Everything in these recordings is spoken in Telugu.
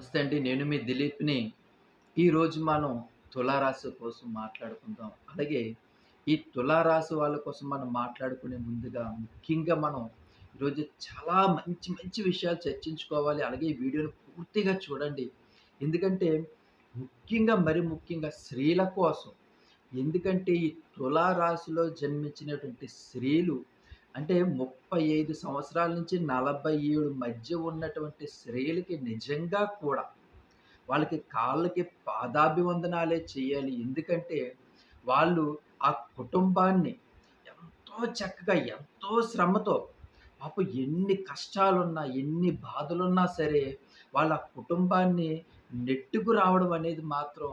నమస్తే అండి. నేను మీ దిలీప్‌ని. ఈరోజు మనం తులారాశి కోసం మాట్లాడుకుందాం. అలాగే ఈ తులారాశి వాళ్ళ కోసం మనం మాట్లాడుకునే ముందుగా ముఖ్యంగా మనం ఈరోజు చాలా మంచి మంచి విషయాలు చర్చించుకోవాలి. అలాగే ఈ వీడియోని పూర్తిగా చూడండి. ఎందుకంటే ముఖ్యంగా స్త్రీల కోసం. ఎందుకంటే ఈ తులారాశిలో జన్మించినటువంటి స్త్రీలు అంటే 35 సంవత్సరాల నుంచి 47 మధ్య ఉన్నటువంటి స్త్రీలకి నిజంగా కూడా వాళ్ళకి కాళ్ళకి పాదాభివందనాలే చేయాలి. ఎందుకంటే వాళ్ళు ఆ కుటుంబాన్ని ఎంతో చక్కగా, ఎంతో శ్రమతో పాపం ఎన్ని కష్టాలున్నా, ఎన్ని బాధలున్నా సరే వాళ్ళ కుటుంబాన్ని నెట్టుకు రావడం అనేది మాత్రం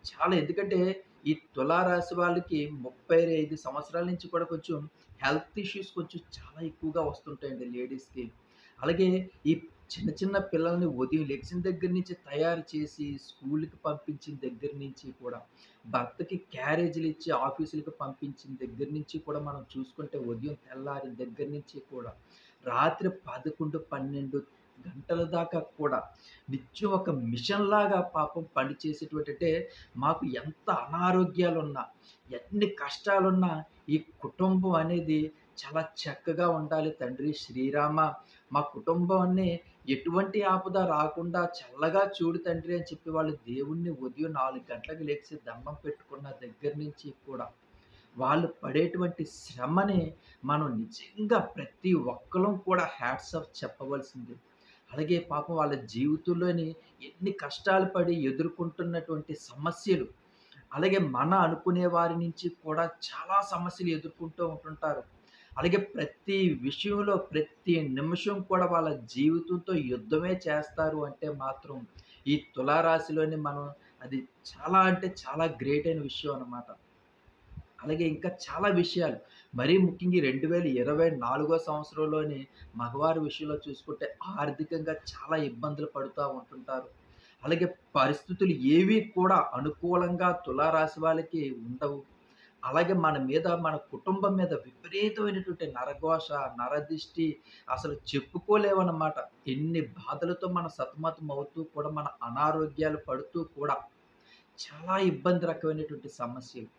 చాలా ఎందుకంటే ఈ తులారాశి వాళ్ళకి 35 సంవత్సరాల నుంచి కూడా కొంచెం హెల్త్ ఇష్యూస్ కొంచెం చాలా ఎక్కువగా వస్తుంటాయండి లేడీస్‌కి. అలాగే ఈ చిన్న చిన్న పిల్లల్ని ఉదయం లెగిసిన దగ్గర నుంచి తయారు చేసి స్కూలుకి పంపించిన దగ్గర నుంచి కూడా, భర్తకి క్యారేజీలిచ్చి ఆఫీసులకి పంపించిన దగ్గర నుంచి కూడా మనం చూసుకుంటే ఉదయం తెల్లారిన దగ్గర నుంచి కూడా రాత్రి 11, 12 గంటల దాకా కూడా నిత్యం ఒక మిషన్‌లాగా పాపం పని చేసేటువంటి అంటే మాకు ఎంత అనారోగ్యాలున్నా, ఎన్ని కష్టాలున్నా ఈ కుటుంబం అనేది చాలా చక్కగా ఉండాలి తండ్రి శ్రీరామ. మా కుటుంబాన్ని ఎటువంటి ఆపద రాకుండా చల్లగా చూడు తండ్రి అని చెప్పి వాళ్ళు దేవుణ్ణి ఉదయం 4 గంటలకు లెగిసి దండం పెట్టుకున్న దగ్గర నుంచి కూడా వాళ్ళు పడేటువంటి శ్రమని మనం నిజంగా ప్రతి ఒక్కళ్ళం కూడా హ్యాట్స్ ఆఫ్ చెప్పవలసిందే. అలాగే పాపం వాళ్ళ జీవితంలోని ఎన్ని కష్టాలు పడి ఎదుర్కొంటున్నటువంటి సమస్యలు, అలాగే మన అనుకునే వారి నుంచి కూడా చాలా సమస్యలు ఎదుర్కొంటూ ఉంటుంటారు. అలాగే ప్రతి విషయంలో, ప్రతి నిమిషం కూడా వాళ్ళ జీవితంతో యుద్ధమే చేస్తారు అంటే మాత్రం ఈ తులారాశిలోని మనం అది చాలా అంటే చాలా గ్రేట్ అయిన విషయం అన్నమాట. అలాగే ఇంకా చాలా విషయాలు. మరీ ముఖ్యంగా ఈ 2024 సంవత్సరంలోని మగవారి విషయంలో చూసుకుంటే ఆర్థికంగా చాలా ఇబ్బందులు పడుతా ఉంటుంటారు. అలాగే పరిస్థితులు ఏవి కూడా అనుకూలంగా తులారాశి వాళ్ళకి ఉండవు. అలాగే మన మీద, మన కుటుంబం మీద విపరీతమైనటువంటి నరఘోష, నరదిష్టి అసలు చెప్పుకోలేమన్నమాట. ఎన్ని బాధలతో మనం సతమతమవుతూ కూడా మన అనారోగ్యాలు పడుతూ కూడా చాలా ఇబ్బంది రకమైనటువంటి సమస్యలు.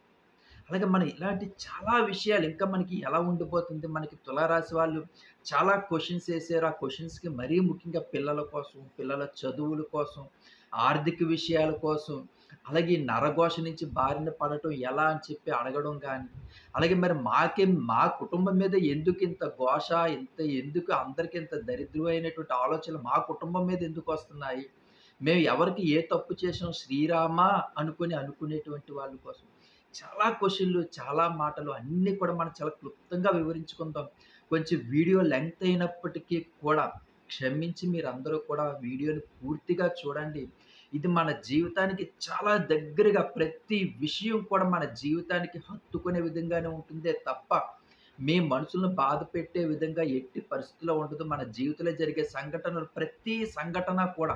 అలాగే మనం ఇలాంటి చాలా విషయాలు ఇంకా మనకి ఎలా ఉండిపోతుంది, మనకి తులారాశి వాళ్ళు చాలా క్వెషన్స్ ఏసారు. ఆ క్వెషన్స్‌కి మరీ ముఖ్యంగా పిల్లల కోసం, పిల్లల చదువుల కోసం, ఆర్థిక విషయాల కోసం, అలాగే ఈ నరఘోష నుంచి బారిన పడటం ఎలా అని చెప్పి అడగడం గానీ, అలాగే మరి మా కుటుంబం మీద ఎందుకింత ఘోష, ఎందుకు అందరికి ఇంత దరిద్రమైనటువంటి ఆలోచనలు మా కుటుంబం మీద ఎందుకొస్తున్నాయి? మేము ఎవరికి ఏ తప్పు చేసాం శ్రీరామ అనుకునేటువంటి వాళ్ళ కోసం. చాలా క్వెషన్‌లు, చాలా మాటలు అన్నీ కూడా మనం చాలా క్లుప్తంగా వివరించుకుందాం. కొంచెం వీడియో లెంగ్త్ అయినప్పటికీ కూడా క్షమించి మీరందరూ కూడా వీడియోని పూర్తిగా చూడండి. ఇది మన జీవితానికి చాలా దగ్గరగా ప్రతి విషయం కూడా మన జీవితానికి హత్తుకునే విధంగానే ఉంటుందే తప్ప, మీ మనసులను బాధపెట్టే విధంగా ఎట్టి పరిస్థితిలో ఉండదు. మన జీవితంలో జరిగే సంఘటనలు ప్రతి సంఘటన కూడా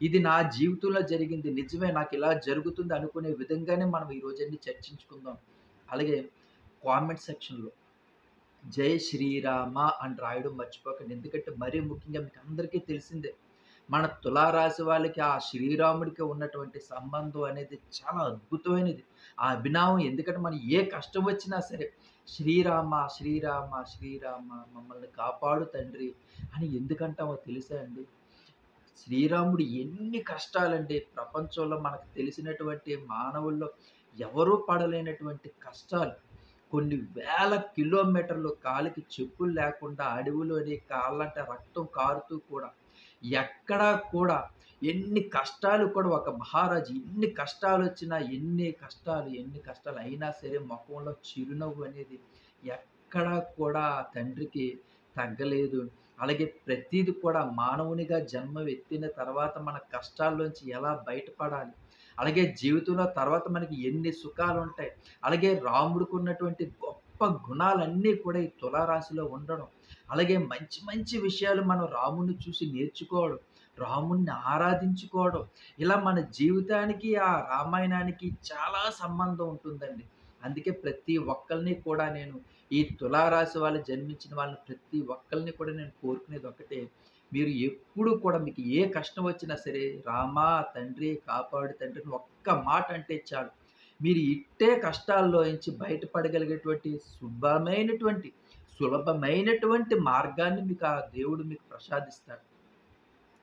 ఇది నా జీవితంలో జరిగింది. నిజమే నాకిలా జరుగుతుంది అనుకునే విధంగానే మనం ఈ రోజన్నీ చర్చించుకుందాం. అలాగే కామెంట్ సెక్షన్‌లో జై శ్రీరామ అని రాయడం మర్చిపోకండి. ఎందుకంటే మరీ ముఖ్యంగా మీకందరికీ తెలిసిందే. మన తులారాశి వాళ్ళకి ఆ శ్రీరాముడికి ఉన్నటువంటి సంబంధం అనేది చాలా అద్భుతమైనది. ఆ అభినవం ఎందుకంటే మనం ఏ కష్టం వచ్చినా సరే శ్రీరామ, శ్రీరామ, శ్రీరామ మమ్మల్ని కాపాడు తండ్రి అని ఎందుకంటామో తెలుసా అండి? శ్రీరాముడు ఎన్ని కష్టాలండి ప్రపంచంలో మనకు తెలిసినటువంటి మానవుల్లో ఎవరూ పడలేనటువంటి కష్టాలు. కొన్ని వేల కిలోమీటర్లు కాలికి చెప్పులు లేకుండా అడవిలోని కాళ్ళంట రక్తం కారుతూ కూడా ఎక్కడా కూడా ఎన్ని కష్టాలు కూడా ఒక మహారాజు ఎన్ని కష్టాలు అయినా సరే మొఖంలో చిరునవ్వు అనేది ఎక్కడా కూడా ఆ తండ్రికి తగ్గలేదు. అలాగే ప్రతీది కూడా మానవునిగా జన్మ ఎత్తిన తర్వాత మన కష్టాల్లోంచి ఎలా బయటపడాలి? అలాగే జీవితంలో తర్వాత మనకి ఎన్ని సుఖాలుంటాయి? అలాగే రాముడికున్నటువంటి గొప్ప గుణాలన్నీ కూడా ఈ తులారాశిలో ఉండడం. అలాగే మంచి మంచి విషయాలు మనం రాముడిని చూసి నేర్చుకోవడం, రాముడిని ఆరాధించుకోవడం. ఇలా మన జీవితానికి, ఆ రామాయణానికి చాలా సంబంధం ఉంటుందండి. అందుకే ప్రతి ఒక్కళ్ళని కూడా నేను ఈ తులారాశి వాళ్ళు జన్మించిన వాళ్ళని ప్రతి ఒక్కళ్ళని కూడా నేను కోరుకునేది ఒక్కటే. మీరు ఎప్పుడు కూడా మీకు ఏ కష్టం వచ్చినా సరే, రామా తండ్రి కాపాడు తండ్రి అని ఒక్క మాట అంటే చాలు. మీరు ఇట్టే కష్టాల్లో నుంచి బయటపడగలిగేటువంటి సులభమైనటువంటి మార్గాన్ని మీకు ఆ దేవుడు మీకు ప్రసాదిస్తాడు.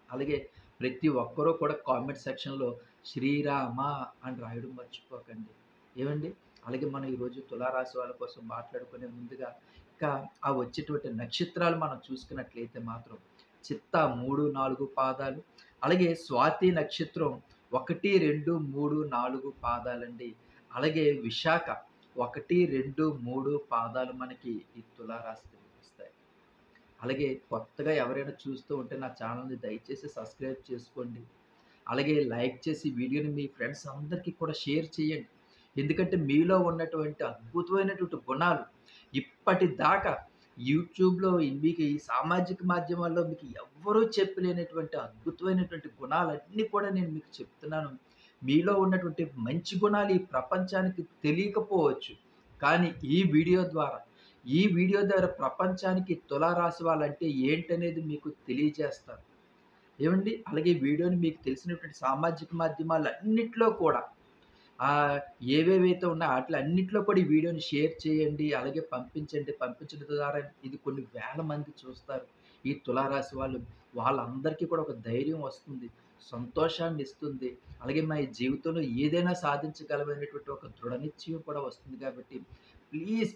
అలాగే ప్రతి ఒక్కరూ కూడా కామెంట్ సెక్షన్‌లో శ్రీరామ అని రాయడం మర్చిపోకండి. ఏవండి? అలాగే మనం ఈరోజు తులారాశి వాళ్ళ కోసం మాట్లాడుకునే ముందుగా ఇంకా ఆ వచ్చేటువంటి నక్షత్రాలు మనం చూసుకున్నట్లయితే మాత్రం చిత్తా 3, 4 పాదాలు, అలాగే స్వాతి నక్షత్రం 1, 2, 3, 4 పాదాలండి. అలాగే విశాఖ 1, 2, 3 పాదాలు మనకి ఈ తులారాశికి వస్తాయి. అలాగే కొత్తగా ఎవరైనా చూస్తూ ఉంటే నా ఛానల్‌ని దయచేసి సబ్స్క్రైబ్ చేసుకోండి. అలాగే లైక్ చేసి వీడియోని మీ ఫ్రెండ్స్ అందరికీ కూడా షేర్ చేయండి. ఎందుకంటే మీలో ఉన్నటువంటి అద్భుతమైనటువంటి గుణాలు ఇప్పటిదాకా యూట్యూబ్‌లో మీకు ఈ సామాజిక మాధ్యమాల్లో మీకు ఎవ్వరూ చెప్పలేనటువంటి అద్భుతమైనటువంటి గుణాలన్నీ కూడా నేను మీకు చెప్తున్నాను. మీలో ఉన్నటువంటి మంచి గుణాలు ఈ ప్రపంచానికి తెలియకపోవచ్చు. కానీ ఈ వీడియో ద్వారా ప్రపంచానికి తులారాశి వాళ్ళంటే ఏంటనేది మీకు తెలియజేస్తాను. ఏవండి? అలాగే వీడియోని మీకు తెలిసినటువంటి సామాజిక మాధ్యమాలన్నిట్లో కూడా ఆహ్, ఏవేవైతే ఉన్నాయో ఆటిలన్నిట్లో కూడా ఈ వీడియోని షేర్ చేయండి. అలాగే పంపించండి. పంపించడం ద్వారా ఇది కొన్ని వేల మంది చూస్తారు. ఈ తులారాశి వాళ్ళు. వాళ్ళందరికీ కూడా ఒక ధైర్యం వస్తుంది. సంతోషాన్నిస్తుంది. అలాగే మా ఈ జీవితంలో ఏదైనా సాధించగలమనేటువంటి ఒక దృఢ నిశ్చయం కూడా వస్తుంది కాబట్టి ప్లీజ్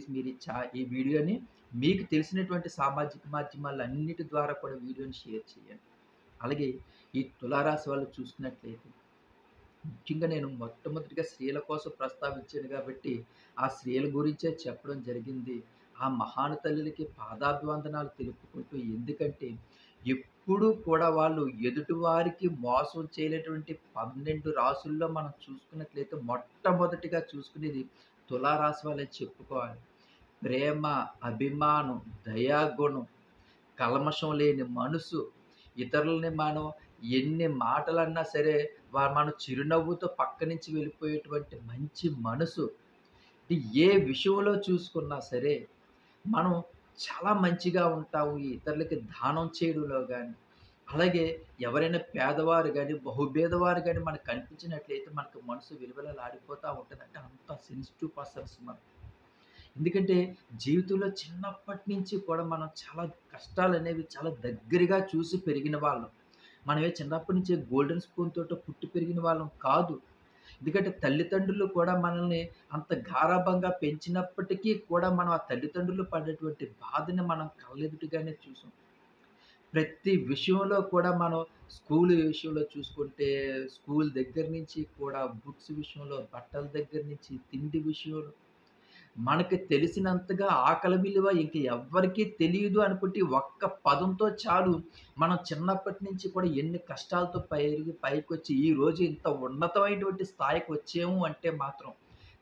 మీరు ఈ వీడియోని మీకు తెలిసినటువంటి సామాజిక మాధ్యమాలన్నిటి ద్వారా కూడా వీడియోని షేర్ చేయండి. అలాగే ఈ తులారాశి వాళ్ళు చూసుకున్నట్లయితే ముఖ్యంగా నేను మొట్టమొదటిగా స్త్రీల కోసం ప్రస్తావించాను కాబట్టి, ఆ స్త్రీల గురించే చెప్పడం జరిగింది. ఆ మహాను తల్లులకి పాదాభివందనాలు తెలుపుకుంటూ ఎందుకంటే, ఎప్పుడూ కూడా వాళ్ళు ఎదుటివారికి మోసం చేయలేటువంటి 12 రాసుల్లో మనం చూసుకున్నట్లయితే మొట్టమొదటిగా చూసుకునేది తులారాశి వాళ్ళని చెప్పుకోవాలి. ప్రేమ, అభిమానం, దయాగుణం, కల్మషం లేని మనసు, ఇతరులని మనం ఎన్ని మాటలన్నా సరే, మనం చిరునవ్వుతో పక్క నుంచి వెళ్ళిపోయేటువంటి మంచి మనసు. ఏ విషయంలో చూసుకున్నా సరే, మనం చాలా మంచిగా ఉంటాము. ఈ ఇతరులకి దానం చేయడంలో గాని, అలాగే ఎవరైనా పేదవారు గాని, బహుబేదవారు గాని మనకు కనిపించినట్లయితే మనకు మనసు విలవిలలాడిపోతా ఉంటది. అంటే అంత సెన్సిటివ్ పర్సన్స్ మనం. ఎందుకంటే జీవితంలో చిన్నప్పటి నుంచి కూడా మనం చాలా కష్టాలనేవి చాలా దగ్గరగా చూసి పెరిగిన వాళ్ళం. మనమే చిన్నప్పటి నుంచే గోల్డెన్ స్పూన్ తోటో పుట్టి పెరిగిన వాళ్ళం కాదు. ఎందుకంటే తల్లిదండ్రులు కూడా మనల్ని అంత గారాబంగా పెంచినప్పటికీ కూడా మనం ఆ తల్లిదండ్రులు పడేటువంటి బాధని మనం కళ్ళెదుటగానే చూసాం. ప్రతి విషయంలో కూడా మనం స్కూలు విషయంలో చూసుకుంటే, స్కూల్ దగ్గర నుంచి కూడా బుక్స్ విషయంలో, బట్టల దగ్గర నుంచి, తిండి విషయంలో మనకి తెలిసినంతగా ఆకలి విలువ ఇంక ఎవ్వరికీ తెలీదు అనుకుంటే ఒక్క పదంతో చాలు. మనం చిన్నప్పటి నుంచి కూడా ఎన్ని కష్టాలతో పెరిగి పైకొచ్చి ఈరోజు ఇంత ఉన్నతమైనటువంటి స్థాయికి వచ్చాము అంటే మాత్రం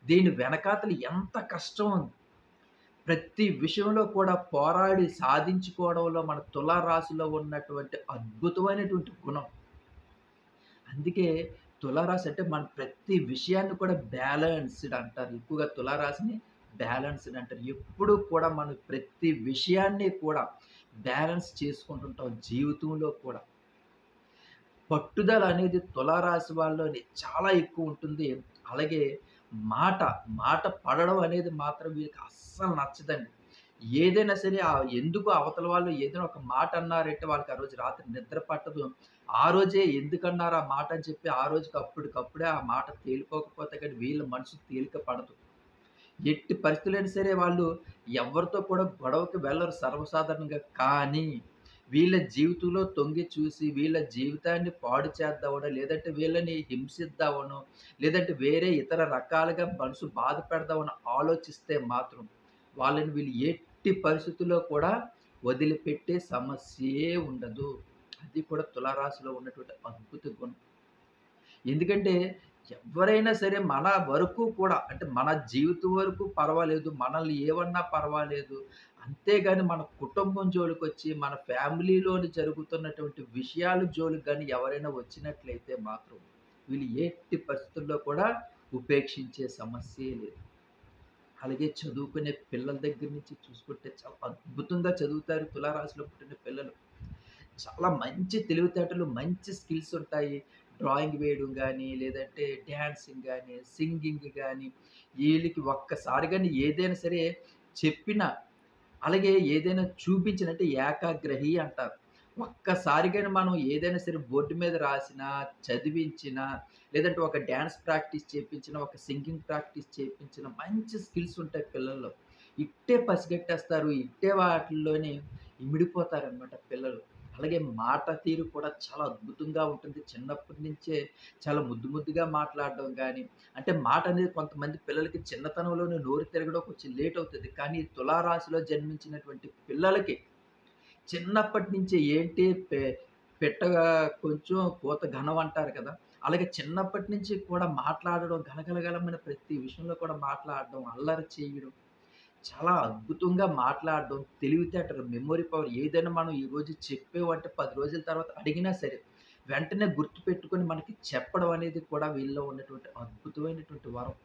దీని వెనకాతల ఎంత కష్టం ఉంది. ప్రతి విషయంలో కూడా పోరాడి సాధించుకోవడంలో మన తులారాశిలో ఉన్నటువంటి అద్భుతమైనటువంటి గుణం. అందుకే తులారాశి అంటే మన ప్రతి విషయాన్ని కూడా బ్యాలెన్స్‌డ్ అంటారు. ఎక్కువగా తులారాశిని బ్యాలెన్స్‌డ్ అంటారు. ఎప్పుడూ కూడా మనం ప్రతి విషయాన్ని కూడా బ్యాలెన్స్ చేసుకుంటుంటాం జీవితంలో కూడా. పట్టుదల అనేది తులారాశి వాళ్ళలోని చాలా ఎక్కువ ఉంటుంది. అలాగే మాట, మాట పడడం అనేది మాత్రం వీళ్ళకి అస్సలు నచ్చదండి. ఏదైనా సరే ఎందుకు అవతల వాళ్ళు ఏదైనా ఒక మాట అన్నారంటే వాళ్ళకి ఆ రోజు రాత్రి నిద్ర పట్టదు. ఆ రోజే ఎందుకన్నారు ఆ మాట అని చెప్పి ఆ రోజుకి అప్పటికప్పుడే ఆ మాట తేలిపోకపోతే కానీ వీళ్ళ మనసు తేలిక పడదు. ఎట్టి పరిస్థితులైనా సరే వాళ్ళు ఎవరితో కూడా గొడవకి వెళ్లరు సర్వసాధారణంగా. కానీ వీళ్ళ జీవితంలో తొంగి చూసి వీళ్ళ జీవితాన్ని పాడు చేద్దామనో, లేదంటే వీళ్ళని హింసిద్దామనో, లేదంటే వేరే ఇతర రకాలుగా మనసు బాధ పెడదామనో ఆలోచిస్తే మాత్రం వాళ్ళని వీళ్ళు ఎట్టి పరిస్థితుల్లో కూడా వదిలిపెట్టే సమస్యే ఉండదు. అది కూడా తులారాశిలో ఉన్నటువంటి అద్భుత గుణం. ఎందుకంటే ఎవ్వరైనా సరే మన వరకు కూడా అంటే మన జీవితం వరకు పర్వాలేదు. మనల్ని ఏమన్నా పర్వాలేదు. అంతేగాని మన కుటుంబం జోలికొచ్చి, మన ఫ్యామిలీలోని జరుగుతున్నటువంటి విషయాల జోలికి గాని ఎవరైనా వచ్చినట్లయితే మాత్రం వీళ్ళు ఎట్టి పరిస్థితుల్లో కూడా ఉపేక్షించే సమస్యే లేదు. అలాగే చదువుకునే పిల్లల దగ్గర నుంచి చూసుకుంటే చాలా అద్భుతంగా చదువుతారు తులారాశిలో పుట్టిన పిల్లలు. చాలా మంచి తెలివితేటలు, మంచి స్కిల్స్ ఉంటాయి. డ్రాయింగ్ వేయడం గానీ, లేదంటే డాన్సింగ్ గానీ, సింగింగ్ గానీ, ఈళ్ళకి ఒక్కసారి గాని ఏదైనా సరే చెప్పిన అలాగే ఏదైనా చూపించిన అంటే ఏకాగ్రహి అంటారు. ఒక్కసారిగాని మనం ఏదైనా సరే బోర్డ్ మీద రాసినా, చదివించినా, లేదంటే ఒక డాన్స్ ప్రాక్టీస్ చేపించినా, ఒక సింగింగ్ ప్రాక్టీస్ చేపించినా మంచి స్కిల్స్ ఉంటాయి పిల్లల్లో. ఇట్టే పసిగట్టేస్తారు. ఇట్టే వాటిల్లోని ఇమిడిపోతారనమాట పిల్లలు. అలాగే మాట తీరు కూడా చాలా అద్భుతంగా ఉంటుంది. చిన్నప్పటి నుంచే చాలా ముద్దు ముద్దుగా మాట్లాడడం గానీ, అంటే మాట అనేది కొంతమంది పిల్లలకి చిన్నతనంలోనే నోరు తిరగడం కొంచెం లేట్ అవుతది. కానీ తులారాశిలో జన్మించినటువంటి పిల్లలకి చిన్నప్పటి నుంచే ఏంటి పెట్టగా కొంచెం కూత ఘనం అంటారు కదా! అలాగే చిన్నప్పటి నుంచి కూడా మాట్లాడడం గలగలగలమని ప్రతి విషయంలో కూడా మాట్లాడడం, అల్లరి చేయడం, చాలా అద్భుతంగా మాట్లాడడం, తెలివితేటలు, మెమరీ పవర్ ఏదైనా మనం ఈరోజు చెప్పామంటే 10 రోజుల తర్వాత అడిగినా సరే, వెంటనే గుర్తుపెట్టుకొని మనకి చెప్పడం అనేది కూడా వీళ్ళలో ఉన్నటువంటి అద్భుతమైనటువంటి వరం.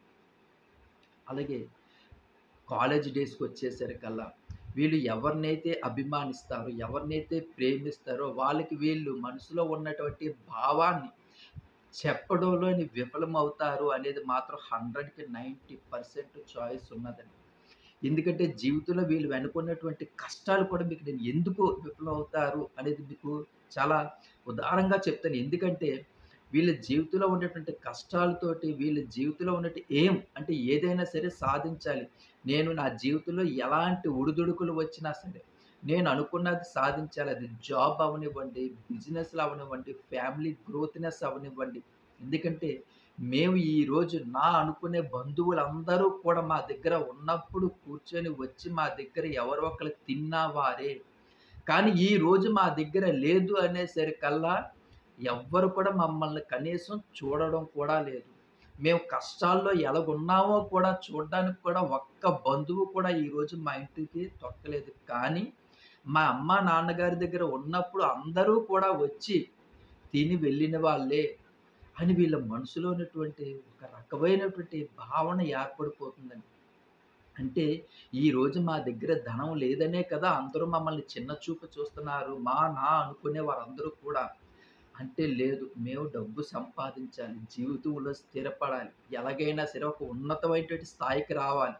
అలాగే కాలేజ్ డేస్‌కొచ్చేసరికల్లా వీళ్ళు ఎవరినైతే అభిమానిస్తారో, ఎవరినైతే ప్రేమిస్తారో వాళ్ళకి వీళ్ళు మనసులో ఉన్నటువంటి భావాన్ని చెప్పడంలోని విఫలమవుతారు అనేది మాత్రం 100కి 90% చాయిస్ ఉన్నదండి. ఎందుకంటే జీవితంలో వీళ్ళు వెనుకున్నటువంటి కష్టాలు కూడా మీకు నేను ఎందుకు విఫలమవుతారు అనేది మీకు చాలా ఉదారంగా చెప్తాను. ఎందుకంటే వీళ్ళ జీవితంలో ఉండేటువంటి కష్టాలతోటి వీళ్ళ జీవితంలో ఉన్నటి అంటే ఏదైనా సరే సాధించాలి. నేను నా జీవితంలో ఎలాంటి ఒడిదుడుకులు వచ్చినా సరే, నేను అనుకున్నది సాధించాలి. అది జాబ్ అవ్వనివ్వండి, బిజినెస్‌లు అవ్వనివ్వండి, ఫ్యామిలీ గ్రోత్‌నెస్ అవ్వనివ్వండి. ఎందుకంటే మేము ఈరోజు అనుకునే బంధువులందరూ కూడా మా దగ్గర ఉన్నప్పుడు కూర్చొని వచ్చి మా దగ్గర ఎవరో ఒకళ్ళు తిన్నా వారే. కానీ ఈరోజు మా దగ్గర లేదు అనేసరికల్లా ఎవ్వరు కూడా మమ్మల్ని కనీసం చూడడం కూడా లేదు. మేము కష్టాల్లో ఎలాగున్నామో కూడా చూడ్డానికి కూడా ఒక్క బంధువు కూడా ఈరోజు మా ఇంటికి తొక్కలేదు. కానీ మా అమ్మ, నాన్నగారి దగ్గర ఉన్నప్పుడు అందరూ కూడా వచ్చి తిని వెళ్ళిన వాళ్ళే అని వీళ్ళ మనసులో ఉన్నటువంటి ఒక రకమైనటువంటి భావన ఏర్పడిపోతుందండి. అంటే ఈరోజు మా దగ్గర ధనం లేదనే కదా అందరూ మమ్మల్ని చిన్న చూపు చూస్తున్నారు. నా అనుకునే వారందరూ కూడా అంటే లేదు. మేము డబ్బు సంపాదించాలి. జీవితంలో స్థిరపడాలి. ఎలాగైనా సరే ఒక ఉన్నతమైనటువంటి స్థాయికి రావాలి.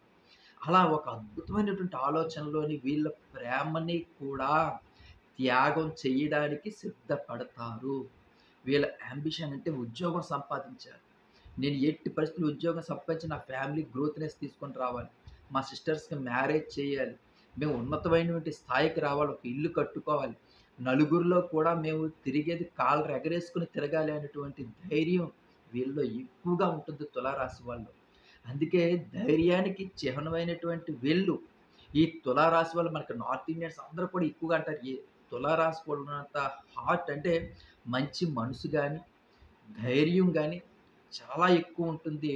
అలా ఒక అద్భుతమైనటువంటి ఆలోచనలోని వీళ్ళ ప్రేమని కూడా త్యాగం చేయడానికి సిద్ధపడతారు. వీళ్ళ యాంబిషన్ అంటే ఉద్యోగం సంపాదించాలి. నేను ఎట్టి పరిస్థితుల్లో ఉద్యోగం సంపాదించి నా ఫ్యామిలీ గ్రోత్‌నెస్ తీసుకొని రావాలి. మా సిస్టర్స్‌కి మ్యారేజ్ చేయాలి. మేము ఉన్నతమైనటువంటి స్థాయికి రావాలి. ఒక ఇల్లు కట్టుకోవాలి. నలుగురిలో కూడా మేము తిరిగేది కాళ్ళు ఎగరేసుకొని తిరగాలి అనేటువంటి ధైర్యం వీళ్ళలో ఎక్కువగా ఉంటుంది తులారాశి వాళ్ళు. అందుకే ధైర్యానికి చిహ్నమైనటువంటి వీళ్ళు ఈ తులారాశి వాళ్ళు మనకి నార్త్ ఇండియన్స్ అందరూ కూడా ఎక్కువగా అంటారు. తులారాశి వాళ్ళు ఉన్నంత హార్ట్ అంటే మంచి మనసు గాని, ధైర్యం గాని చాలా ఎక్కువ ఉంటుంది.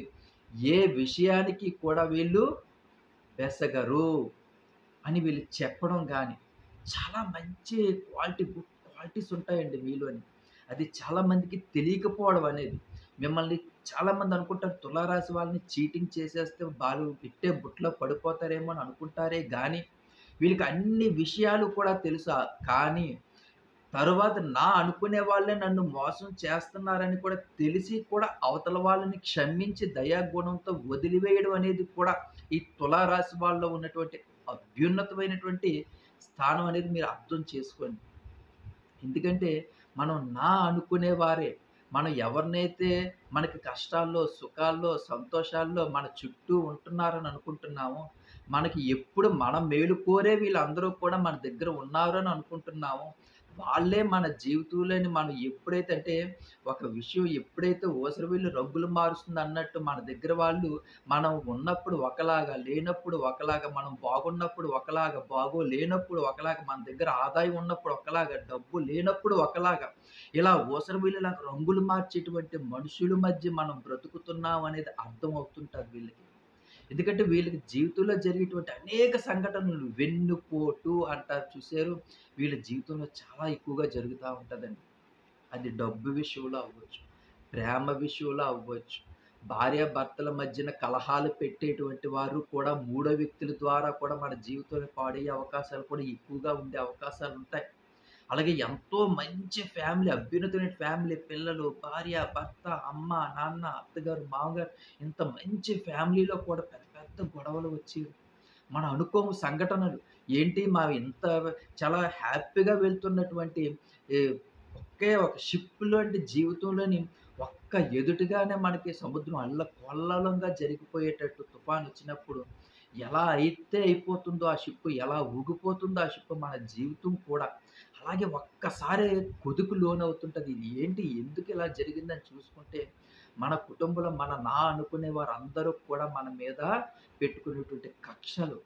ఏ విషయానికి కూడా వీళ్ళు బెసగరు అని వీళ్ళు చెప్పడం గాని, చాలా మంచి గుడ్ క్వాలిటీస్ ఉంటాయండి మీలోని. అది చాలా మందికి తెలియకపోవడం అనేది. మిమ్మల్ని చాలామంది అనుకుంటారు తులారాశి వాళ్ళని చీటింగ్ చేసేస్తే వాళ్ళు ఇట్టే బుట్టలో పడిపోతారేమో అని అనుకుంటారే గానీ, వీళ్ళకి అన్ని విషయాలు కూడా తెలుసా కానీ తరువాత అనుకునే వాళ్ళే నన్ను మోసం చేస్తున్నారని కూడా తెలిసి కూడా అవతల వాళ్ళని క్షమించి దయాగుణంతో వదిలివేయడం అనేది కూడా ఈ తులారాశి వాళ్ళలో ఉన్నటువంటి అభ్యున్నతమైనటువంటి స్థానం అనేది మీరు అర్థం చేసుకోండి. ఎందుకంటే మనం అనుకునేవారే. మనం ఎవరినైతే మనకి కష్టాల్లో, సుఖాల్లో, సంతోషాల్లో మన చుట్టూ ఉంటున్నారని అనుకుంటున్నామో, మనకి ఎప్పుడు మన మేలు కోరే వీళ్ళందరూ కూడా మన దగ్గర ఉన్నారు అని అనుకుంటున్నామో, వాళ్ళే మన జీవితంలోని మనం ఎప్పుడైతే అంటే ఒక విషయం ఎప్పుడైతే ఊసరవెల్లి రంగులు మారుస్తుందన్నట్టు మన దగ్గర వాళ్ళు మనం ఉన్నప్పుడు ఒకలాగా, లేనప్పుడు ఒకలాగా, మనం బాగున్నప్పుడు ఒకలాగా, బాగోలేనప్పుడు ఒకలాగా, మన దగ్గర ఆదాయం ఉన్నప్పుడు ఒకలాగా, డబ్బు లేనప్పుడు ఒకలాగా, ఇలా ఊసరవెల్లిలాగా రంగులు మార్చేటువంటి మనుషుల మధ్య మనం బ్రతుకుతున్నాం అనేది అర్థమవుతుంటది వీళ్ళకి. ఎందుకంటే వీళ్ళకి జీవితంలో జరిగేటువంటి అనేక సంఘటనలు వెన్నుపోటు అంటారు చూసారు. వీళ్ళ జీవితంలో చాలా ఎక్కువగా జరుగుతా ఉంటదండి. అది డబ్బు విషయంలో అవ్వచ్చు, ప్రేమ విషయంలో అవ్వచ్చు, భార్యాభర్తల మధ్యన కలహాలు పెట్టేటువంటి వారు కూడా మూడో వ్యక్తుల ద్వారా కూడా మన జీవితంలో పాడయ్యే అవకాశాలు కూడా ఎక్కువగా ఉండే అవకాశాలుంటాయి. అలాగే ఎంతో మంచి ఫ్యామిలీ, అభ్యున్నతమైన ఫ్యామిలీ, పిల్లలు, భార్య, భర్త, అమ్మ, నాన్న, అత్తగారు, మామగారు, ఇంత మంచి ఫ్యామిలీలో కూడా పెద్ద పెద్ద గొడవలు వచ్చి మనం అనుకోము సంఘటనలు. ఏంటి ఇంత చాలా హ్యాపీగా వెళ్తున్నటువంటి ఈ ఒకే ఒక షిప్ లాంటి జీవితంలోని ఒక్క ఎదుటుగానే మనకి సముద్రం అల్లకల్లోలంగా జరిగిపోయేటట్టు తుఫానొచ్చినప్పుడు ఎలా అయితే అయిపోతుందో ఆ షిప్, ఎలా ఊగిపోతుందో ఆ షిప్ మన జీవితం కూడా అలాగే ఒక్కసారే కుదుపు లోనవుతుంటది. ఇది ఏంటి? ఎందుకు ఇలా జరిగిందని చూసుకుంటే మన కుటుంబంలో నా అనుకునే వారందరూ కూడా మన మీద పెట్టుకునేటువంటి కక్షలు.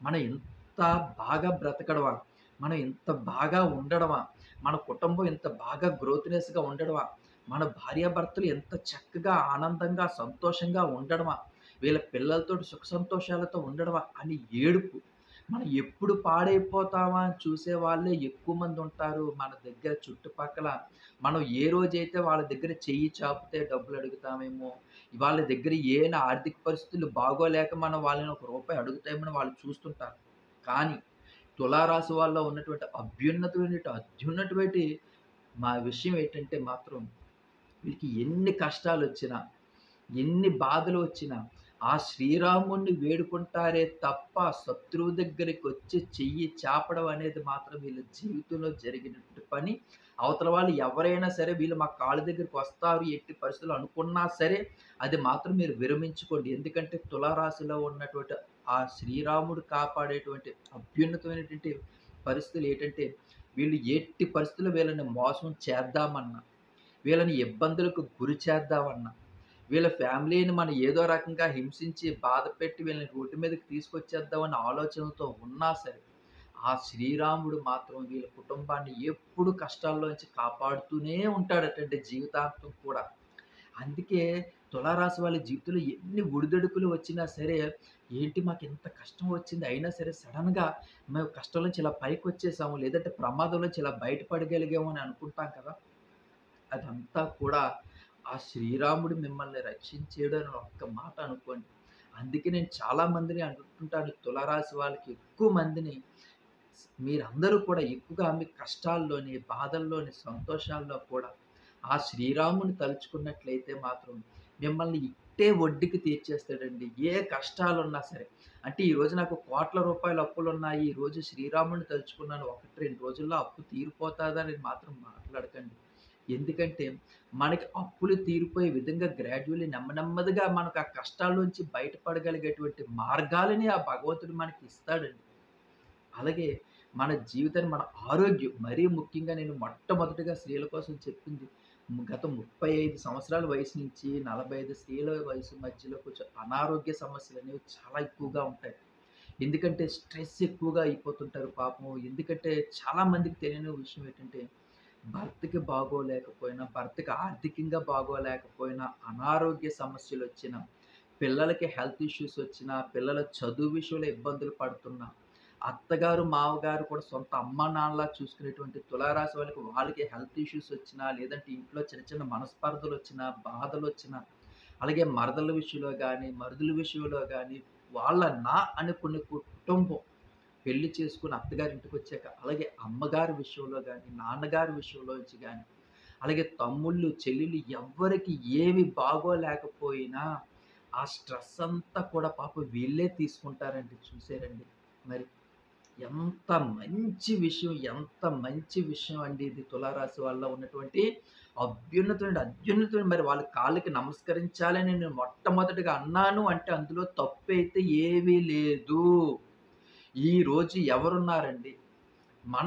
మనం ఇంత బాగా బ్రతకడమా? మనం ఇంత బాగా ఉండడమా? మన కుటుంబం ఇంత బాగా గ్రోత్‌నెస్‌గా ఉండడమా? మన భార్యాభర్తలు ఎంత చక్కగా, ఆనందంగా, సంతోషంగా ఉండడమా? వీళ్ళ పిల్లలతోటి సుఖ సంతోషాలతో ఉండడమా? అని ఏడుపు. మనం ఎప్పుడు పాడైపోతామా అని చూసే వాళ్ళే ఎక్కువ మంది ఉంటారు మన దగ్గర చుట్టుపక్కల. మనం ఏ రోజైతే వాళ్ళ దగ్గర చెయ్యి చాపితే డబ్బులు అడుగుతామేమో, వాళ్ళ దగ్గర ఆర్థిక పరిస్థితులు బాగోలేక మనం వాళ్ళని ఒక రూపాయి అడుగుతామని వాళ్ళు చూస్తుంటారు. కానీ తులారాశి వాళ్ళలో ఉన్నటువంటి అత్యున్నతమైన విషయం ఏంటంటే మాత్రం వీళ్ళకి ఎన్ని కష్టాలొచ్చినా, ఎన్ని బాధలొచ్చినా ఆ శ్రీరాముడిని వేడుకుంటారే తప్ప శత్రువు దగ్గరికొచ్చి చెయ్యి చాపడం అనేది మాత్రం వీళ్ళ జీవితంలో జరిగినటువంటి పని. అవతల వాళ్ళు ఎవరైనా సరే వీళ్ళు మా కాళ్ళ దగ్గరికొస్తారు ఎట్టి పరిస్థితుల్లో అనుకున్నా సరే, అది మాత్రం మీరు విరమించుకోండి. ఎందుకంటే తులారాశిలో ఉన్నటువంటి ఆ శ్రీరాముడు కాపాడేటువంటి అభ్యున్నతమైనటువంటి పరిస్థితులు ఏంటంటే, వీళ్ళు ఎట్టి పరిస్థితుల్లో వీళ్ళని మోసం చేద్దామన్నా, వీళ్ళని ఇబ్బందులకు గురి చేద్దామన్నా, వీళ్ళ ఫ్యామిలీని మనం ఏదో రకంగా హింసించి, బాధపెట్టి వీళ్ళని రోడ్డు మీదకి తీసుకొచ్చేద్దామన్న ఆలోచనలతో ఉన్నా సరే, ఆ శ్రీరాముడు మాత్రం వీళ్ళ కుటుంబాన్ని ఎప్పుడు కష్టాల్లోంచి కాపాడుతూనే ఉంటాడటండి జీవితాంతం కూడా. అందుకే తులారాశి వాళ్ళ జీవితంలో ఎన్ని ఒడిదుడుకులు వచ్చినా సరే, ఏంటి మాకింత కష్టం వచ్చింది అయినా సరే సడెన్‌గా మేము కష్టం నుంచి ఇలా పైకొచ్చేసాము, లేదంటే ప్రమాదం నుంచి ఇలా బయటపడగలిగాము అని అనుకుంటాం కదా! అదంతా కూడా ఆ శ్రీరాముడు మిమ్మల్ని రక్షించాడు అని ఒక్క మాట అనుకోండి. అందుకే నేను చాలా మందిని అంటుంటాను తులారాశి వాళ్ళకి ఎక్కువ మందిని మీరందరూ కూడా ఎక్కువగా మీ కష్టాల్లోని, బాధల్లోని, సంతోషాల్లో కూడా ఆ శ్రీరాముని తలుచుకున్నట్లయితే మాత్రం మిమ్మల్ని ఇట్టే ఒడ్డుకి తీర్చేస్తాడండి. ఏ కష్టాలున్నా సరే. అంటే ఈరోజు నాకు కోట్ల రూపాయల అప్పులున్నాయి. ఈరోజు శ్రీరాముడిని తలుచుకున్నాను. 1, 2 రోజుల్లో అప్పు తీరిపోతాదని మాత్రం మాట్లాడకండి. ఎందుకంటే మనకి అప్పులు తీరిపోయే విధంగా గ్రాడ్యువల్లీ నెమ్మదిగా మనకు ఆ కష్టాల్లోంచి బయటపడగలిగేటువంటి మార్గాలని ఆ భగవంతుడు మనకి ఇస్తాడండి. అలాగే మన జీవితాన్ని మన ఆరోగ్యం మరీ ముఖ్యంగా నేను మొట్టమొదటిగా స్త్రీల కోసం చెప్పింది గత 35 సంవత్సరాల వయసు నుంచి 45 స్త్రీల వయసు మధ్యలో కొంచెం అనారోగ్య సమస్యలనేవి చాలా ఎక్కువగా ఉంటాయి. ఎందుకంటే స్ట్రెస్ ఎక్కువగా అయిపోతుంటారు పాపం. ఎందుకంటే చాలా మందికి తెలియని విషయం ఏంటంటే భర్తకి బాగోలేకపోయినా, భర్తకి ఆర్థికంగా బాగోలేకపోయినా, అనారోగ్య సమస్యలొచ్చినా, పిల్లలకి హెల్త్ ఇష్యూస్ వచ్చినా, పిల్లల చదువు విషయంలో ఇబ్బందులు పడుతున్నా, అత్తగారు, మామగారు కూడా సొంత అమ్మానాన్నలా చూసుకునేటువంటి తులారాశి వాళ్ళకి హెల్త్ ఇష్యూస్ వచ్చినా, లేదంటే ఇంట్లో చిన్న చిన్న మనస్పర్ధలొచ్చినా, బాధలొచ్చినా, అలాగే మరదల విషయంలో గానీ, మరుదుల విషయంలో గానీ, వాళ్ళ అనుకునే కుటుంబం పెళ్లి చేసుకొని అత్తగారింటికొచ్చాక, అలాగే అమ్మగారి విషయంలో గానీ, నాన్నగారి విషయంలో నుంచి గానీ, అలాగే తమ్ముళ్ళు, చెల్లెళ్ళు ఎవ్వరికి ఏమి బాగోలేకపోయినా, ఆ స్ట్రెస్ అంతా కూడా పాపం వీళ్ళే తీసుకుంటారండి. చూసారండి మరి. ఎంత మంచి విషయం అండి ఇది తులారాశి వాళ్ళలో ఉన్నటువంటి అత్యున్నతమైన మరి వాళ్ళ కాళ్ళకి నమస్కరించాలని నేను మొట్టమొదటిగా అన్నాను అంటే అందులో తప్పైతే ఏమీ లేదు. ఈరోజు ఎవరున్నారండి?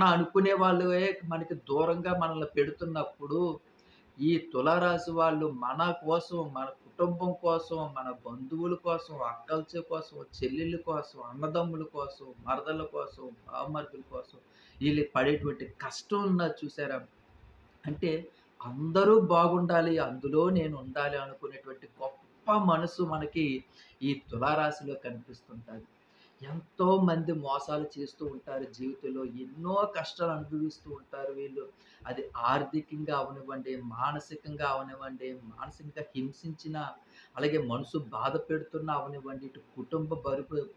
అనుకునే వాళ్ళే మనకి దూరంగా మనల్ని పెడుతున్నప్పుడు, ఈ తులారాశి వాళ్ళు మన కోసం, మన కుటుంబం కోసం, మన బంధువుల కోసం, అక్కలచె కోసం, చెల్లెళ్ళ కోసం, అన్నదమ్ముల కోసం, మరదళ్ళ కోసం, బావమరుదుల కోసం, ఈళ్ళు పడేటువంటి కష్టం ఉన్నది చూసారా? అంటే అందరూ బాగుండాలి, అందులో నేనుండాలి అనుకునేటువంటి గొప్ప మనసు మనకి ఈ తులారాశిలో కనిపిస్తుంటది. ఎంతోమంది మోసాలు చేస్తూ ఉంటారు జీవితంలో. ఎన్నో కష్టాలు అనుభవిస్తూ ఉంటారు వీళ్ళు. అది ఆర్థికంగా అవనివ్వండి, మానసికంగా అవనివ్వండి, మానసికంగా హింసించిన, అలాగే మనసు బాధ పెడుతున్నా అవనివ్వండి, ఇటు కుటుంబ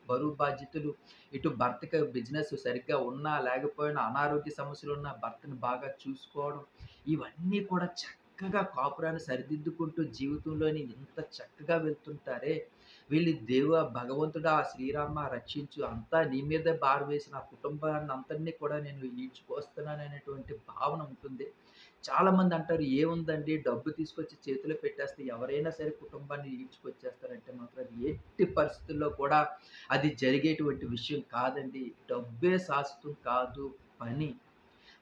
బరువు బాధ్యతలు, ఇటు భర్తకి బిజినెస్ సరిగ్గా ఉన్నా, లేకపోయినా అనారోగ్య సమస్యలున్నా భర్తను బాగా చూసుకోవడం, ఇవన్నీ కూడా చక్కగా కాపురాన్ని సరిదిద్దుకుంటూ జీవితంలోని ఎంత చక్కగా వెళ్తుంటారే! వీళ్ళు భగవంతుడా శ్రీరామ రక్షించు అంతా నీ మీదే భారం వేసి నా కుటుంబాన్నంతటిని కూడా నేను ఈడ్చుకొస్తున్నాననేటువంటి భావన ఉంటుంది. చాలామంది అంటారు, "ఏముందండి డబ్బు తీసుకొచ్చి చేతిలో పెట్టేస్తే ఎవరైనా సరే కుటుంబాన్ని ఈడ్చుకొచ్చేస్తారంటే" మాత్రం అది ఎట్టి పరిస్థితుల్లో కూడా అది జరిగేటువంటి విషయం కాదండి. డబ్బే శాశ్వతం కాదు, పని.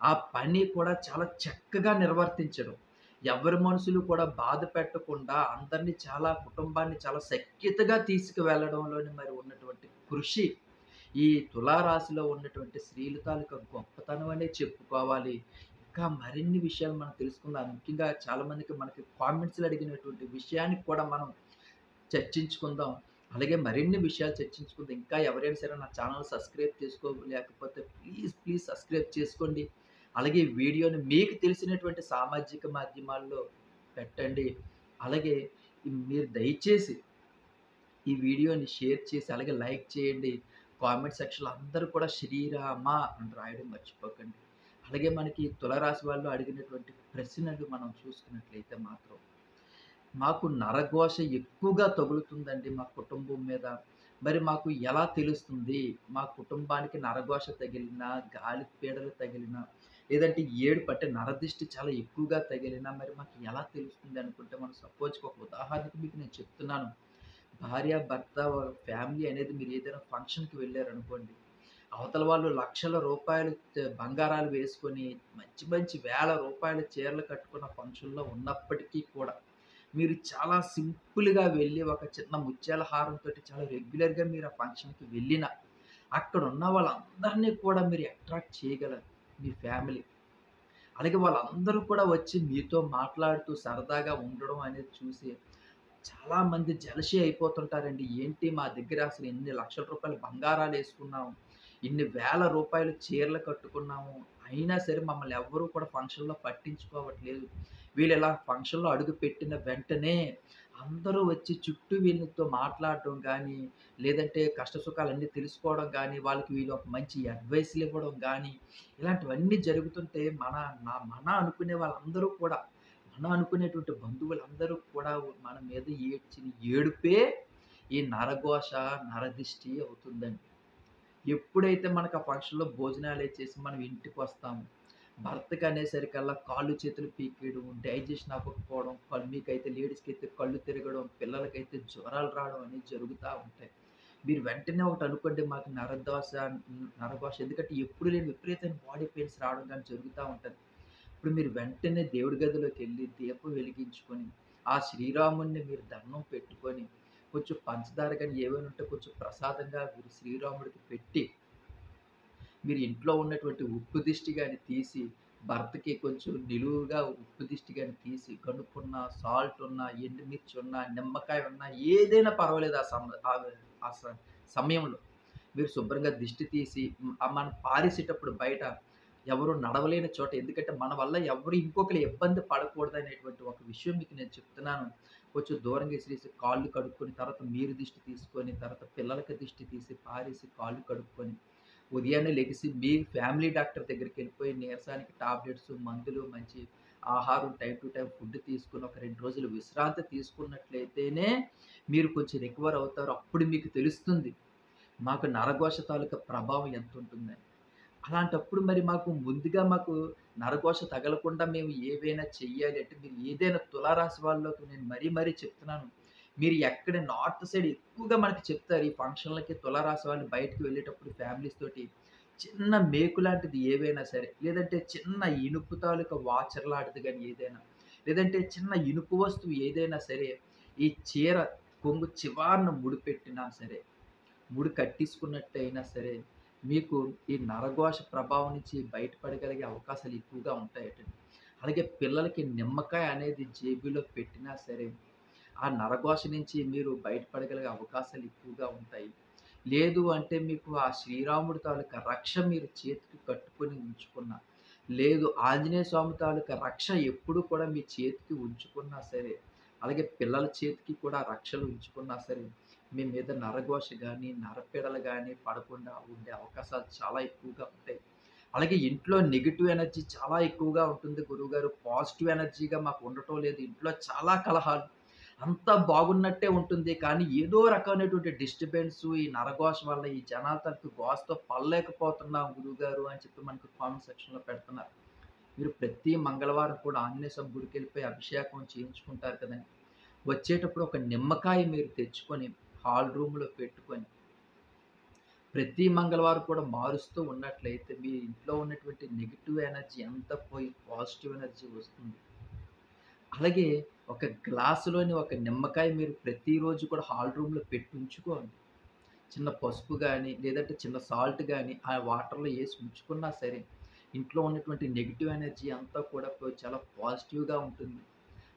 ఆ పని కూడా చాలా చక్కగా నిర్వర్తించడం. ఎవరి మనసులు కూడా బాధ పెట్టకుండా అందరిని కుటుంబాన్ని చాలా సఖ్యతగా తీసుకువెళ్ళడంలోని మరి ఉన్నటువంటి కృషి, ఈ తులారాశిలో ఉన్నటువంటి స్త్రీల తాలూకా గొప్పతనం అనే చెప్పుకోవాలి. ఇంకా మరిన్ని విషయాలు మనం తెలుసుకుందాం. ముఖ్యంగా చాలామందికి మనకి కామెంట్స్‌లో అడిగినటువంటి విషయానికి కూడా మనం చర్చించుకుందాం. అలాగే మరిన్ని విషయాలు చర్చించుకుందాం. ఇంకా ఎవరైనా సరే నా ఛానెల్ సబ్స్క్రైబ్ చేసుకోలేకపోతే ప్లీజ్ సబ్స్క్రైబ్ చేసుకోండి. అలాగే ఈ వీడియోని మీకు తెలిసినటువంటి సామాజిక మాధ్యమాల్లో పెట్టండి. అలాగే మీరు దయచేసి ఈ వీడియోని షేర్ చేసి, అలాగే లైక్ చేయండి. కామెంట్ సెక్షన్‌లో అందరూ కూడా శ్రీరామ అని రాయడం మర్చిపోకండి. అలాగే మనకి తులారాశి వాళ్ళు అడిగినటువంటి ప్రశ్నలు మనం చూసుకున్నట్లయితే మాత్రం మాకు నరఘోష ఎక్కువగా తగులుతుందండి మా కుటుంబం మీద. మరి మాకు ఎలా తెలుస్తుంది? మా కుటుంబానికి నరఘోష తగిలినా, గాలి పీడలు తగిలినా, లేదంటే ఏడుపు అంటే నరదిష్టి చాలా ఎక్కువగా తగిలినా మరి మాకు ఎలా తెలుస్తుంది అనుకుంటే, మనం సపోజ్‌కి ఒక ఉదాహరణకి మీకు నేను చెప్తున్నాను. భార్య, భర్త, ఫ్యామిలీ అనేది మీరు ఏదైనా ఫంక్షన్‌కి వెళ్లారనుకోండి. అవతల వాళ్ళు లక్షల రూపాయలు బంగారాలు వేసుకొని మంచి మంచి వేల రూపాయల చీరలు కట్టుకున్న ఫంక్షన్‌లో ఉన్నప్పటికీ కూడా మీరు చాలా సింపుల్‌గా వెళ్ళి ఒక చిన్న ముత్యాల హారంతోటి చాలా రెగ్యులర్‌గా మీరు ఆ ఫంక్షన్‌కి వెళ్ళినా, అక్కడున్న వాళ్ళందరినీ కూడా మీరు అట్రాక్ట్ చేయగలరు మీ ఫ్యామిలీ. అలాగే వాళ్ళందరూ కూడా వచ్చి మీతో మాట్లాడుతూ సరదాగా ఉండడం అనేది చూసి చాలామంది జెలసీ అయిపోతుంటారండి. ఏంటి మా దగ్గర అసలు ఇన్ని లక్షల రూపాయల బంగారాలేసుకున్నాము, ఇన్ని వేల రూపాయలు చీరలు కట్టుకున్నాము. అయినా సరే మమ్మల్ని ఎవ్వరూ కూడా ఫంక్షన్‌లో పట్టించుకోవట్లేదు. వీళ్ళిలా ఫంక్షన్‌లో అడుగుపెట్టిన వెంటనే అందరూ వచ్చి చుట్టూ వీళ్ళతో మాట్లాడడం గానీ, లేదంటే కష్ట సుఖాలన్నీ తెలుసుకోవడం గానీ, వాళ్ళకి వీళ్ళు ఒక మంచి అడ్వైస్‌లు ఇవ్వడం గానీ, ఇలాంటివన్నీ జరుగుతుంటే మన అనుకునే వాళ్ళందరూ కూడా, మనం అనుకునేటువంటి బంధువులందరూ కూడా మన మీద ఏడ్చిన ఏడుపే ఈ నరఘోష, నరదిష్టి అవుతుందండి. ఎప్పుడైతే మనకు ఆ ఫంక్షన్‌లో భోజనాలయి చేసి మనం ఇంటికొస్తామో, భర్తకనేసరికల్లా కాళ్ళు, చేతులు పీకేయడం, డైజెషన్ అవ్వకపోవడం, మీకైతే లేడీస్‌కైతే కళ్ళు తిరగడం, పిల్లలకైతే జ్వరాలు రావడం అనేవి జరుగుతా ఉంటాయి. మీరు వెంటనే ఒకటనుకోండి, మాకు నరఘోష ఎందుకంటే ఎప్పుడు లేని విపరీతమైన బాడీ పెయిన్స్ రావడం గాని జరుగుతా ఉంటది. ఇప్పుడు మీరు వెంటనే దేవుడి గదిలోకెళ్ళి దీపం వెలిగించుకొని, ఆ శ్రీరాముడిని మీరు దండం పెట్టుకొని, కొంచెం పంచదార గాని ఏవైనా ఉంటే కొంచెం ప్రసాదంగా మీరు శ్రీరాముడికి పెట్టి, మీరు ఇంట్లో ఉన్నటువంటి ఉప్పు దిష్టి గాని తీసి, భర్తకి కొంచెం నిలువుగా ఉప్పు దిష్టి గాని తీసి, గనుపున్న, సాల్ట్ ఉన్న, ఎండుమిర్చి ఉన్న, నిమ్మకాయ ఉన్న ఏదైనా పర్వాలేదు ఆ సమయంలో. మీరు శుభ్రంగా దిష్టి తీసి మనం పారేసేటప్పుడు బయట ఎవరు నడవలేని చోట, ఎందుకంటే మన వల్ల ఎవరు ఇంకొకరు ఇబ్బంది పడకూడదనేటువంటి ఒక విషయం మీకు నేను చెప్తున్నాను. కొంచెం దూరంగా విసిరేసి కాళ్ళు కడుక్కొని, తర్వాత మీరు దిష్టి తీసుకొని, తర్వాత పిల్లలకి దిష్టి తీసి పారేసి కాళ్ళు కడుక్కొని, ఉదయాన్నే లెగిసి మీ ఫ్యామిలీ డాక్టర్ దగ్గరికెళ్ళిపోయి నీరసానికి టాబ్లెట్స్, మందులు, మంచి ఆహారం టైమ్ టు టైమ్ ఫుడ్ తీసుకొని ఒక 2 రోజులు విశ్రాంతి తీసుకున్నట్లయితేనే మీరు కొంచెం రికవర్ అవుతారు. అప్పుడు మీకు తెలుస్తుంది మాకు నరఘోష తాలూకా ప్రభావం ఎంతుంటుందని. అలాంటప్పుడు మరి మాకు ముందుగా నరఘోష తగలకుండా మేము ఏవైనా చెయ్యాలి అంటే, మీరు ఏదైనా తులారాశి వాళ్ళకి నేను మరీ చెప్తున్నాను. మీరు ఎక్కడ నార్త్ సైడ్ ఎక్కువగా మనకి చెప్తారు. ఈ ఫంక్షన్‌లకి తులారాశి వాళ్ళు బయటికి వెళ్ళేటప్పుడు ఫ్యామిలీస్ తోటి చిన్న మేకు లాంటిది ఏవైనా సరే, లేదంటే చిన్న ఇనుప తాలూకా వాచర్ లాంటిది గాని ఏదైనా, లేదంటే చిన్న ఇనుప వస్తువు ఏదైనా సరే, ఈ చీర కొంగు చివరన ముడిపెట్టినా సరే, ముడి కట్టేసుకున్నట్టయినా సరే, మీకు ఈ నరఘోష ప్రభావం నుంచి బయటపడగలిగే అవకాశాలు ఎక్కువగా ఉంటాయటండి. అలాగే పిల్లలకి నిమ్మకాయ అనేది జేబులో పెట్టినా సరే, ఆ నరఘోష నుంచి మీరు బయటపడగలిగే అవకాశాలు ఎక్కువగా ఉంటాయి. లేదు అంటే మీకు ఆ శ్రీరాముడి తాలూకా రక్ష మీరు చేతికి కట్టుకొని ఉంచుకున్నా, లేదు ఆంజనేయ స్వామి తాలూకా రక్ష ఎప్పుడు కూడా మీ చేతికి ఉంచుకున్నా సరే, అలాగే పిల్లల చేతికి కూడా రక్షలు ఉంచుకున్నా సరే, మీ మీద నరఘోష గాని, నరపీడలు గాని పడకుండా ఉండే అవకాశాలు చాలా ఎక్కువగా ఉంటాయి. అలాగే ఇంట్లో నెగెటివ్ ఎనర్జీ చాలా ఎక్కువగా ఉంటుంది గురువుగారు. పాజిటివ్ ఎనర్జీగా మాకు ఉండటం లేదు. ఇంట్లో చాలా కలహాలు. అంతా బాగున్నట్టే ఉంటుంది. కానీ ఏదో రకమైనటువంటి డిస్టర్బెన్సు ఈ నరఘోష వల్ల ఈ జనాల తాలూకు ఘోషతో పడలేకపోతున్నాం గురువుగారు అని చెప్పి మనకు కామెంట్ సెక్షన్‌లో పెడుతున్నారు. మీరు ప్రతి మంగళవారం కూడా ఆంజనేయ స్వామి గుడికెళ్ళిపోయి అభిషేకం చేయించుకుంటారు కదండీ! వచ్చేటప్పుడు ఒక నిమ్మకాయ మీరు తెచ్చుకొని హాల్ రూమ్‌లో పెట్టుకొని ప్రతి మంగళవారం కూడా మారుస్తూ ఉన్నట్లయితే మీ ఇంట్లో ఉన్నటువంటి నెగెటివ్ ఎనర్జీ అంతా పోయి పాజిటివ్ ఎనర్జీ వస్తుంది. అలాగే ఒక గ్లాసులోని ఒక నిమ్మకాయ మీరు ప్రతిరోజు కూడా హాల్ రూమ్‌లో పెట్టి ఉంచుకోండి. చిన్న పసుపు గాని, లేదంటే చిన్న సాల్ట్ గాని ఆ వాటర్‌లో ఏసి ఉంచుకున్నా సరే, ఇంట్లో ఉన్నటువంటి నెగెటివ్ ఎనర్జీ అంతా కూడా పోయి చాలా పాజిటివ్‌గా ఉంటుంది.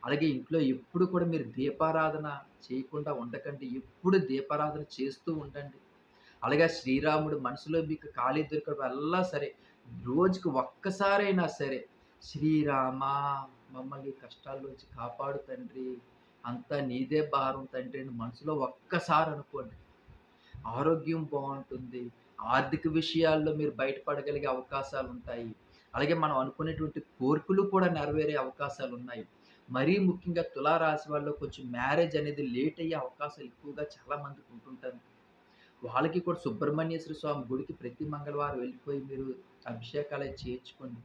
అలాగే ఇంట్లో ఎప్పుడు కూడా మీరు దీపారాధన చేయకుండా ఉండకండి. ఎప్పుడు దీపారాధన చేస్తూ ఉండండి. అలాగే శ్రీరాముడు మనసులో మీకు ఖాళీ దొరికినప్పుడల్లా సరే, రోజుకి ఒక్కసారైనా సరే, శ్రీరామ మమ్మల్ని కష్టాల్లోంచి కాపాడు తండ్రి, అంతా నీదే భారం తండ్రి అని మనసులో ఒక్కసారి అనుకోండి. ఆరోగ్యం బావుంటుంది. ఆర్థిక విషయాల్లో మీరు బయటపడగలిగే అవకాశాలుంటాయి. అలాగే మనం అనుకునేటువంటి కోరికలు కూడా నెరవేరే అవకాశాలున్నాయి. మరీ ముఖ్యంగా తులా రాశి వాళ్ళు కొంచెం మ్యారేజ్ అనేది లేట్ అయ్యే అవకాశాలు ఎక్కువగా చాలా మందికి ఉంటుంటది. వాళ్ళకి కూడా సుబ్రహ్మణ్యేశ్వర స్వామి గుడికి ప్రతి మంగళవారం వెళ్ళిపోయి మీరు అభిషేకాలయి చేయించుకోండి.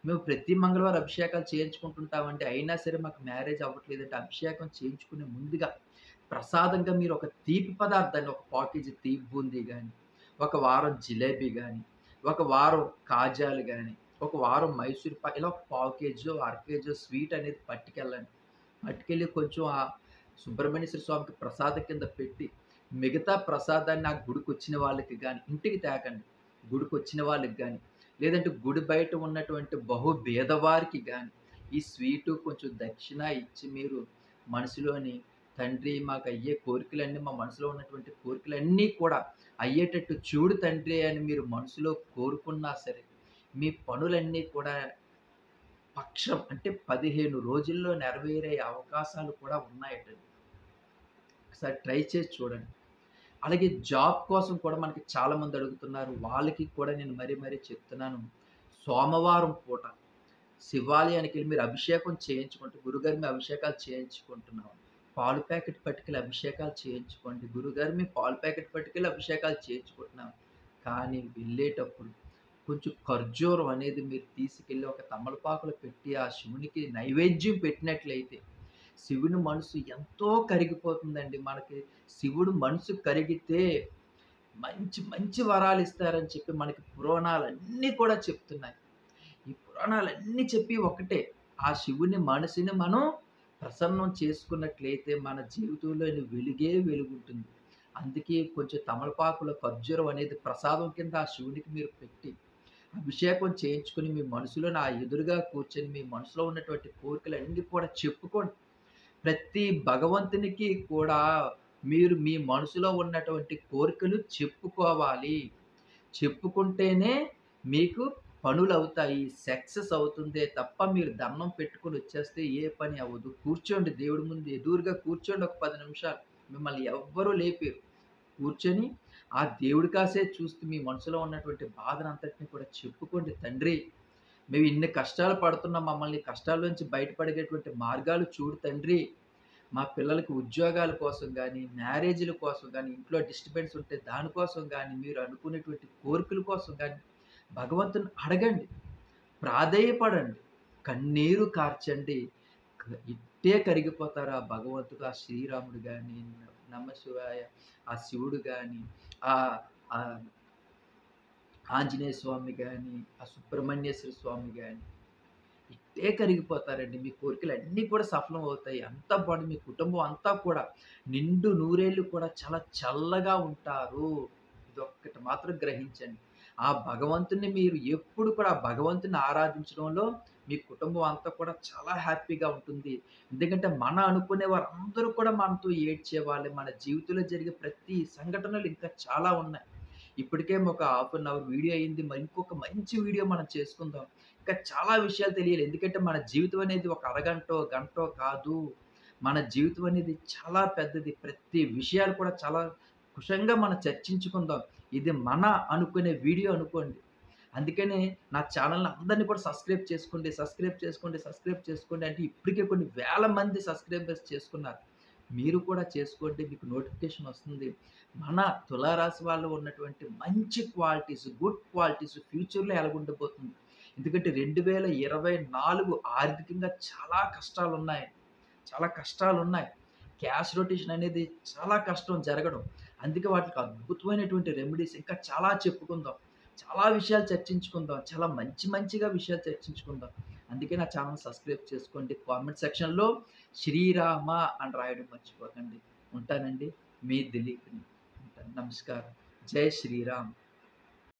మేము ప్రతి మంగళవారం అభిషేకాలు చేయించుకుంటుంటామండి. అయినా సరే మాకు మ్యారేజ్ అవ్వట్లేదంటే అభిషేకం చేయించుకునే ముందుగా ప్రసాదంగా మీరు ఒక తీపి పదార్థాన్ని ఒక పావు కేజీ తీపి బూందీ గాని, ఒక వారం జిలేబీ గాని, ఒక వారం కాజాలు గాని, ఒక వారం మైసూర్ పాక్ ఇలా ఒక పావు కేజో, అర కేజో స్వీట్ అనేది పట్టుకెళ్ళండి. పట్టుకెళ్ళి కొంచెం ఆ సుబ్రహ్మణ్యేశ్వర స్వామికి ప్రసాదం కింద పెట్టి, మిగతా ప్రసాదాన్ని ఆ గుడికొచ్చిన వాళ్ళకి గాని, ఇంటికి తేకండి. గుడికొచ్చిన వాళ్ళకి గాని, లేదంటే గుడి బయట ఉన్నటువంటి బహుబేదవారికి గాని, ఈ స్వీటు కొంచెం దక్షిణ ఇచ్చి మీరు మనసులోని తండ్రి మాకయ్యే కోరికలన్నీ మా మనసులో ఉన్నటువంటి కోరికలన్నీ కూడా అయ్యేటట్టు చూడు తండ్రి అని మీరు మనసులో కోరుకున్నా సరే, మీ పనులన్నీ కూడా పక్షం అంటే 15 రోజుల్లో నెరవేరే అవకాశాలు కూడా ఉన్నాయటండి. ఒకసారి ట్రై చేసి చూడండి. అలాగే జాబ్ కోసం కూడా మనకి చాలామంది అడుగుతున్నారు. వాళ్ళకి కూడా నేను మరీ మరీ చెప్తున్నాను. సోమవారం పూట శివాలయానికెళ్ళి మీరు అభిషేకం చేయించుకుంటే గురుగారు మేము అభిషేకాలు చేయించుకుంటున్నాం. పాలు ప్యాకెట్ పట్టుకెళ్ళి అభిషేకాలు చేయించుకోండి. గురుగారు మేము పాలు ప్యాకెట్ పట్టుకెళ్ళి అభిషేకాలు చేయించుకుంటున్నాం. కానీ వెళ్ళేటప్పుడు కొంచెం ఖర్జూరం అనేది మీరు తీసుకెళ్ళి ఒక తమలపాకులో పెట్టి ఆ శివునికి నైవేద్యం పెట్టినట్లయితే శివుని మనసు ఎంతో కరిగిపోతుందండి. మనకి శివుడు మనసు కరిగితే మంచి మంచి వరాలిస్తారని చెప్పి మనకి పురాణాలన్నీ కూడా చెప్తున్నాయి. ఈ పురాణాలన్నీ చెప్పి ఒకటే. ఆ శివుని మనసుని మనం ప్రసన్నం చేసుకున్నట్లయితే మన జీవితంలోని వెలుగే వెలుగుంటుంది. అందుకే కొంచెం తమలపాకులో ఖర్జూరం అనేది ప్రసాదం కింద ఆ శివునికి మీరు పెట్టి, అభిషేకం చేయించుకొని మీ మనసులో నా ఎదురుగా కూర్చొని మీ మనసులో ఉన్నటువంటి కోరికలన్నీ కూడా చెప్పుకోండి. ప్రతి భగవంతునికి కూడా మీరు మీ మనసులో ఉన్నటువంటి కోరికలు చెప్పుకోవాలి. చెప్పుకుంటేనే మీకు పనులవుతాయి. సక్సెస్ అవుతుందే తప్ప మీరు దండం పెట్టుకొని వచ్చేస్తే ఏ పని అవ్వదు. కూర్చోండి దేవుడి ముందు ఎదురుగా కూర్చోండి ఒక 10 నిమిషాలు. మిమ్మల్ని ఎవ్వరు లేపేరు. కూర్చొని ఆ దేవుడి కాసే చూస్తూ మీ మనసులో ఉన్నటువంటి బాధనంతటిని కూడా చెప్పుకోండి. తండ్రి మేము ఇన్ని కష్టాలు పడుతున్నాం. మమ్మల్ని ఈ కష్టాల నుంచి బయటపడేటటువంటి మార్గాలు చూడు తండ్రి. మా పిల్లలకి ఉద్యోగాల కోసం గానీ, మ్యారేజీల కోసం గానీ, ఇంట్లో డిస్టర్బెన్స్ ఉంటే దానికోసం గానీ, మీరు అనుకునేటువంటి కోరికల కోసం గానీ, భగవంతుని అడగండి. ప్రాధేయపడండి. కన్నీరు కార్చండి. ఇట్టే కరిగిపోతారు ఆ భగవంతుడు, ఆ శ్రీరాముడు గానీ, నమశివాయ, ఆ శివుడు గానీ, ఆహ్, ఆహ్, ఆంజనేయ స్వామి గానీ, ఆ సుబ్రహ్మణ్యేశ్వర స్వామి గానీ. ఇట్టే కరిగిపోతారండి. మీ కోరికలన్నీ కూడా సఫలం అవుతాయి. అంతా బావుండి మీ కుటుంబం అంతా కూడా నిండు నూరేళ్ళు కూడా చాలా చల్లగా ఉంటారు. ఇదొక్కటి మాత్రం గ్రహించండి. ఆ భగవంతుడిని మీరు ఎప్పుడు కూడా ఆ భగవంతుడిని ఆరాధించడంలో మీ కుటుంబం అంతా కూడా చాలా హ్యాపీగా ఉంటుంది. ఎందుకంటే మన అనుకునే వారందరూ కూడా మనతో ఏడ్చేవాళ్ళే. మన జీవితంలో జరిగే ప్రతి సంఘటనలు ఇంకా చాలా ఉన్నాయి. ఇప్పటికే ఒక హాఫ్ అన్ అవర్ వీడియో అయింది. మరి ఇంకొక మంచి వీడియో మనం చేసుకుందాం. ఇంకా చాలా విషయాలు తెలియాలి. ఎందుకంటే మన జీవితం అనేది ఒక అరగంటో, గంటో కాదు. మన జీవితం అనేది చాలా పెద్దది. ప్రతి విషయాలు కూడా చాలా కుశంగా మనం చర్చించుకుందాం. ఇది మన అనుకునే వీడియో అనుకోండి. అందుకనే నా ఛానల్‌ని అందరిని కూడా సబ్స్క్రైబ్ చేసుకోండి, సబ్స్క్రైబ్ చేసుకోండి, సబ్స్క్రైబ్ చేసుకోండి అంటే ఇప్పటికే కొన్ని వేల మంది సబ్స్క్రైబర్స్ చేసుకున్నారు. మీరు కూడా చేసుకోండి. మీకు నోటిఫికేషన్ వస్తుంది. మన తులారాశి వాళ్ళు ఉన్నటువంటి మంచి క్వాలిటీస్, గుడ్ క్వాలిటీస్ ఫ్యూచర్‌లో ఎలాగుండబోతుంది. ఎందుకంటే 2024 ఆర్థికంగా చాలా కష్టాలున్నాయి. చాలా కష్టాలున్నాయి. క్యాష్ రొటేషన్ అనేది చాలా కష్టం జరగడం. అందుకే వాటికి అద్భుతమైనటువంటి రెమెడీస్ ఇంకా చాలా చెప్పుకుందాం. చాలా విషయాలు చర్చించుకుందాం. చాలా మంచి మంచిగా విషయాలు చర్చించుకుందాం. అందుకే నా ఛానెల్ సబ్స్క్రైబ్ చేసుకోండి. కామెంట్ సెక్షన్‌లో శ్రీరామ అని రాయడం మర్చిపోకండి. ఉంటానండి. మీ దిలీప్‌ని. ఉంటాను. నమస్కారం. జై శ్రీరామ్.